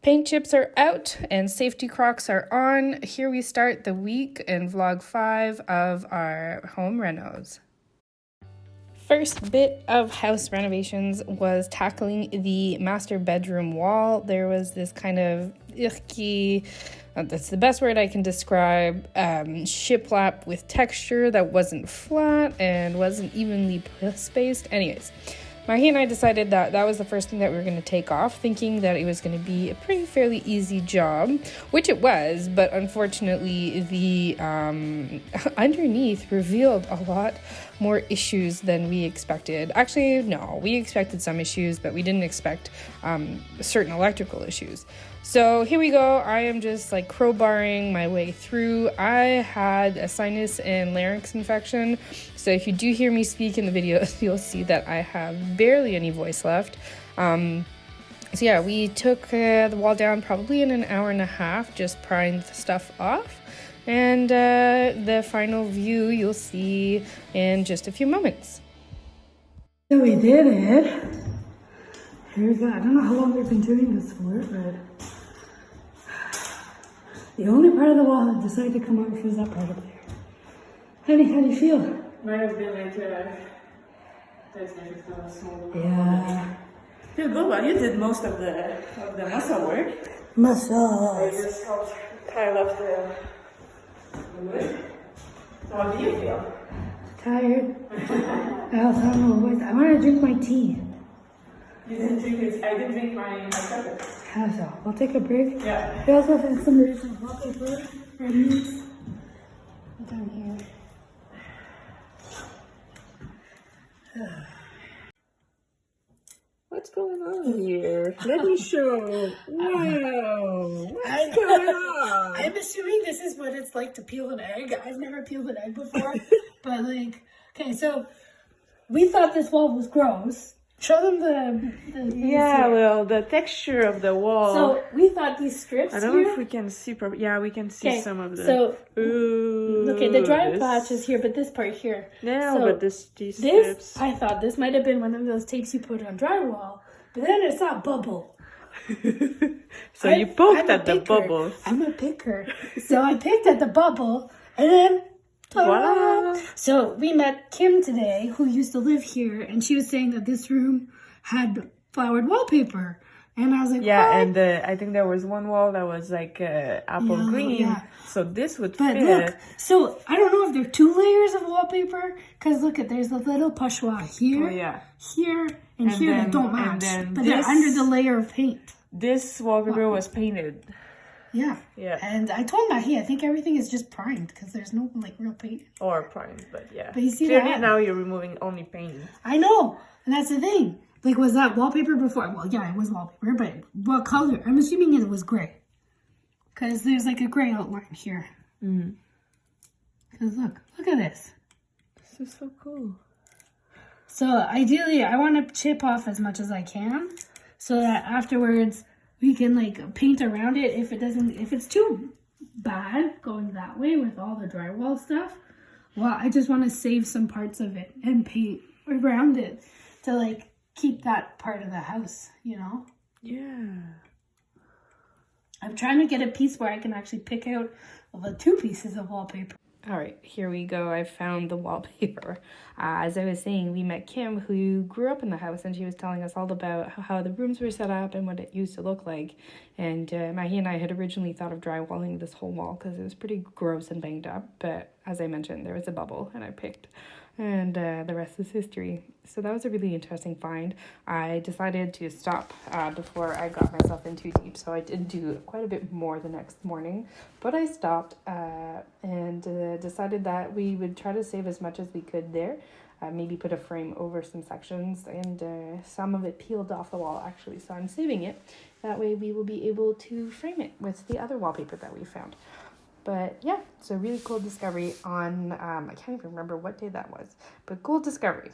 Paint chips are out and safety Crocs are on. Here we start the week in vlog 5 of our home renos. First bit of house renovations was tackling the master bedroom wall. There was this kind of icky, that's the best word I can describe, shiplap with texture that wasn't flat and wasn't evenly spaced. Anyways, Mahi and I decided that that was the first thing that we were going to take off, thinking that it was going to be a pretty fairly easy job, which it was, but unfortunately the underneath revealed a lot more issues than we expected. Actually, no, we expected some issues, but we didn't expect certain electrical issues. So here we go. I am just like crowbarring my way through. I had a sinus and larynx infection. So if you do hear me speak in the videos, you'll see that I have barely any voice left. So yeah, we took the wall down probably in an hour and a half, just prying the stuff off. And the final view you'll see in just a few moments. So we did it. Here we go. I don't know how long we've been doing this for, but the only part of the wall that decided to come off was that part up there. Honey, how do you feel? Might have been like small. Yeah. Feel good, but you did most of the muscle work. Muscles. I just helped pile up the wood. How do you feel? Tired. I also have no voice. I want to drink my tea. You didn't drink it. I didn't drink my chocolate. How so? We'll take a break. Yeah. We also have some original wallpaper ready down here. What's going on here? Let me show. Wow. What's going on? I'm assuming this is what it's like to peel an egg. I've never peeled an egg before, but like, okay, so we thought this wall was gross. Show them the Yeah, well, the texture of the wall. So we thought these strips. I don't know if we can see properly. Yeah, we can see some of the. So ooh, okay, the dry patch is here, but this part here. No, so but these strips. I thought this might have been one of those tapes you put on drywall, but then I saw a bubble. So you poked at the bubble. I'm a picker, so I picked at the bubble, and then. Wow. So we met Kim today, who used to live here, and she was saying that this room had flowered wallpaper. And I was like, yeah, what? and I think there was one wall that was like apple green. Yeah. So this would but fit. Look, so I don't know if there are 2 layers of wallpaper, because look, there's a little pochoir here, here, and here that don't match. But they're under the layer of paint. This wallpaper was painted. Yeah. Yeah. And I told Mahi, I think everything is just primed because there's no like real paint. Or primed, but yeah. But you see clearly that? Now you're removing only paint. I know. And that's the thing. Like, was that wallpaper before? Well, yeah, it was wallpaper, but what color? I'm assuming it was gray. Because there's like a gray outline here. Mm. Because look at this. This is so cool. So ideally, I want to chip off as much as I can so that afterwards we can like paint around it if it's too bad going that way with all the drywall stuff. Well, I just want to save some parts of it and paint around it to like keep that part of the house, you know? Yeah. I'm trying to get a piece where I can actually pick out the 2 pieces of wallpaper. All right, here we go. I found the wallpaper. As I was saying, we met Kim, who grew up in the house, and she was telling us all about how the rooms were set up and what it used to look like. And Mahi and I had originally thought of drywalling this whole wall because it was pretty gross and banged up. But as I mentioned, there was a bubble, and I picked. And the rest is history. So that was a really interesting find. I decided to stop before I got myself in too deep. So I did do quite a bit more the next morning. But I stopped and decided that we would try to save as much as we could there. Maybe put a frame over some sections, and some of it peeled off the wall actually. So I'm saving it. That way we will be able to frame it with the other wallpaper that we found. But yeah, it's a really cool discovery on, I can't even remember what day that was, but cool discovery.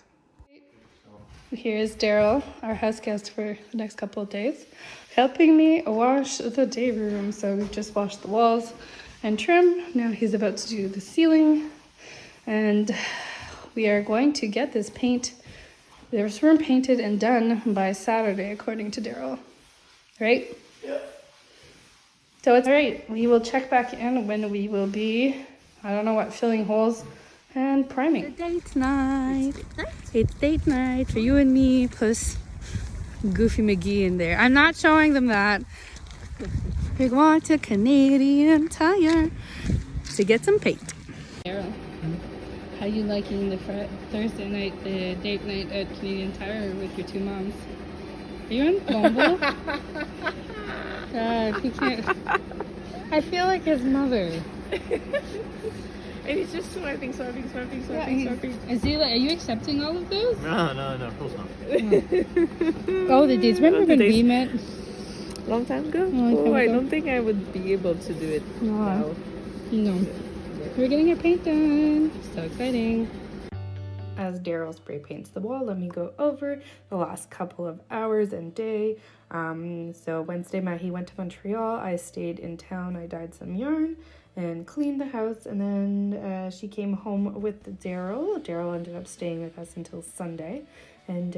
Here's Daryl, our house guest for the next couple of days, helping me wash the day room. So we've just washed the walls and trim. Now he's about to do the ceiling, and we are going to get this room painted and done by Saturday, according to Daryl. Right? Yeah. So it's all right. We will check back in when we will be, I don't know what, filling holes and priming. It's date night. It's date night for you and me plus Goofy McGee in there. I'm not showing them that. We're going to Canadian Tire to get some paint. Carol, how you liking the Thursday night, the date night at Canadian Tire with your two moms? Are you on Bumble? God, he can't. I feel like his mother. And he's just swiping. Is he like, are you accepting all of those? No, of course not. Oh, the dates. Remember when we met? Long time ago? I don't think I would be able to do it now. No. We're getting our paint done. So exciting. As Daryl spray paints the wall, let me go over the last couple of hours and day. So Wednesday, he went to Montreal. I stayed in town. I dyed some yarn and cleaned the house. And then she came home with Daryl. Daryl ended up staying with us until Sunday. And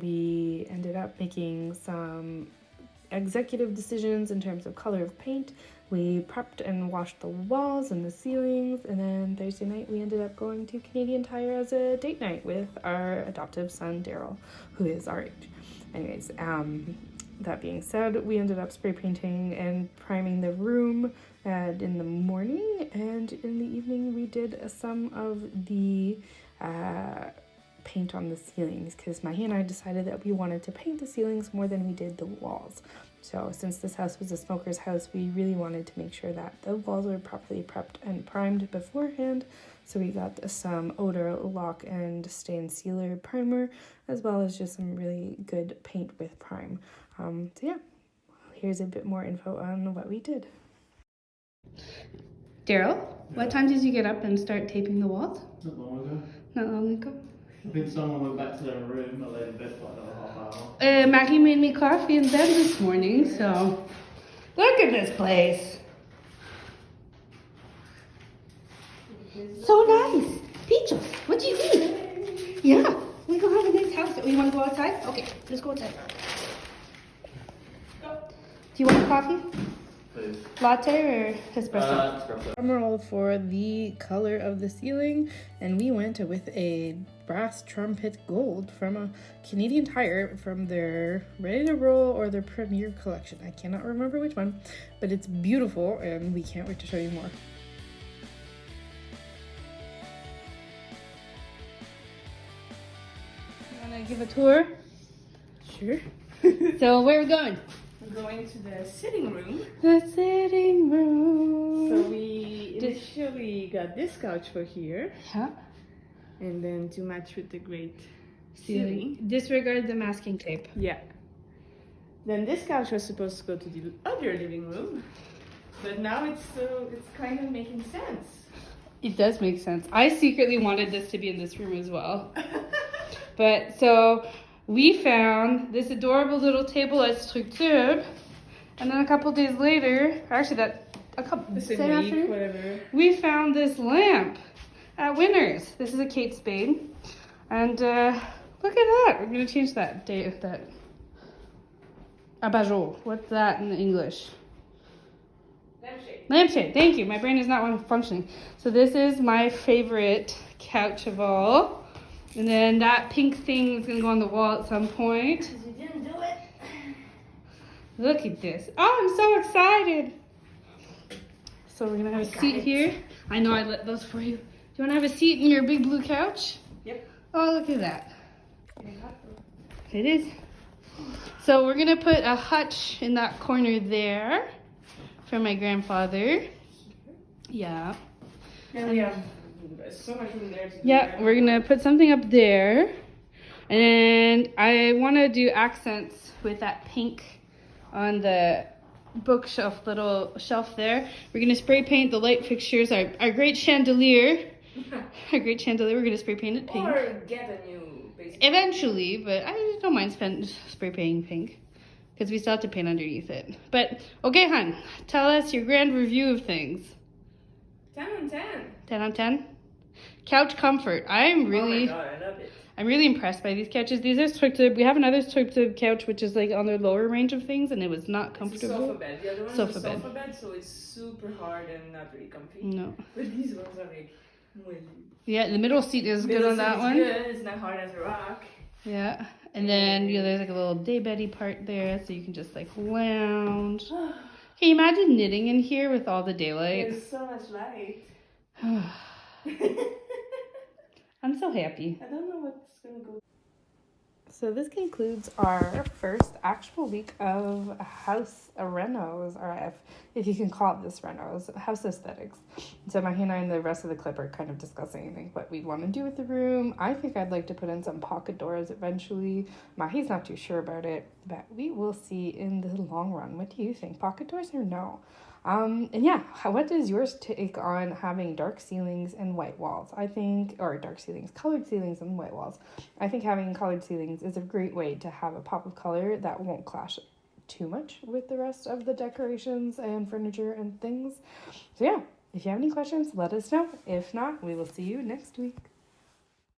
we ended up making some executive decisions in terms of color of paint. We prepped and washed the walls and the ceilings, and then Thursday night we ended up going to Canadian Tire as a date night with our adoptive son Daryl, who is our age. Anyways, that being said, we ended up spray painting and priming the room in the morning, and in the evening we did some of the paint on the ceilings, because Mahi and I decided that we wanted to paint the ceilings more than we did the walls. So since this house was a smoker's house, we really wanted to make sure that the walls were properly prepped and primed beforehand. So we got some odor lock and stain sealer primer, as well as just some really good paint with prime. So yeah, here's a bit more info on what we did. Daryl, what time did you get up and start taping the walls? Not long ago. Not long ago. I think someone went back to their room. I laid in bed for like another half hour. Maggie made me coffee in bed this morning, so look at this place. So nice. Peaches, what do you think? Yeah, we gonna have a nice house. You wanna go outside? Okay, let's go outside. Go. Do you want a coffee? Please. Latte or espresso? Espresso. Drum roll for the color of the ceiling, and we went with a Brass Trumpet Gold from a Canadian Tire from their Ready to Roll or their Premier collection. I cannot remember which one, but it's beautiful, and we can't wait to show you more. You wanna give a tour? Sure. So where are we going? We're going to the sitting room. The sitting room. So we initially got this couch for here, Yeah. and then to match with the great ceiling. Disregard the masking tape. Yeah. Then this couch was supposed to go to the other living room, but now it's kind of making sense. It does make sense. I secretly wanted this to be in this room as well. But so we found this adorable little table at TrueCoat, and then a couple days later, The same week, whatever. we found this lamp at Winners. This is a Kate Spade, and look at that. We're gonna change that abat-jour. What's that in English? Lampshade. Lampshade, thank you. My brain is not functioning. So this is my favorite couch of all. And then that pink thing is going to go on the wall at some point. You didn't do it. Look at this. Oh, I'm so excited. So we're going to have a seat here. I know I lit those for you. Do you want to have a seat in your big blue couch? Yep. Oh, look at that. It is. So we're going to put a hutch in that corner there for my grandfather. Yeah. And we have so much room there. Yeah, we're gonna put something up there, and I want to do accents with that pink on the bookshelf, little shelf there. We're gonna spray paint the light fixtures, our great chandelier. Our great chandelier, we're gonna spray paint it pink. Or get a new baseboard. Eventually, but I don't mind spray painting pink because we still have to paint underneath it. But okay, hon, tell us your grand review of things. 10 on 10. 10 on 10. Couch comfort. I'm really. Oh my god, I love it. I'm really impressed by these couches. These are TrueCoat. We have another TrueCoat couch, which is like on the lower range of things, and it was not comfortable. It's a sofa bed. The other one Sofa is a bed. sofa bed, so it's super hard and not very comfy. No. But these ones are like, yeah, the middle seat is good on that one. Good. It's not hard as a rock. Yeah, and then there's like a little day beddy part there, so you can just like lounge. Can you imagine knitting in here with all the daylight? There's so much light. I'm so happy. I don't know what's gonna go. So this concludes our first actual week of house renos, or if you can call it this renos, house aesthetics. So Mahi and I and the rest of the clip are kind of discussing like what we'd want to do with the room. I think I'd like to put in some pocket doors eventually. Mahi's not too sure about it, but we will see in the long run. What do you think? Pocket doors or no? And yeah, what is yours take on having dark ceilings and white walls? I think, or dark ceilings, colored ceilings and white walls. I think having colored ceilings is a great way to have a pop of color that won't clash too much with the rest of the decorations and furniture and things. So yeah, if you have any questions, let us know. If not, we will see you next week.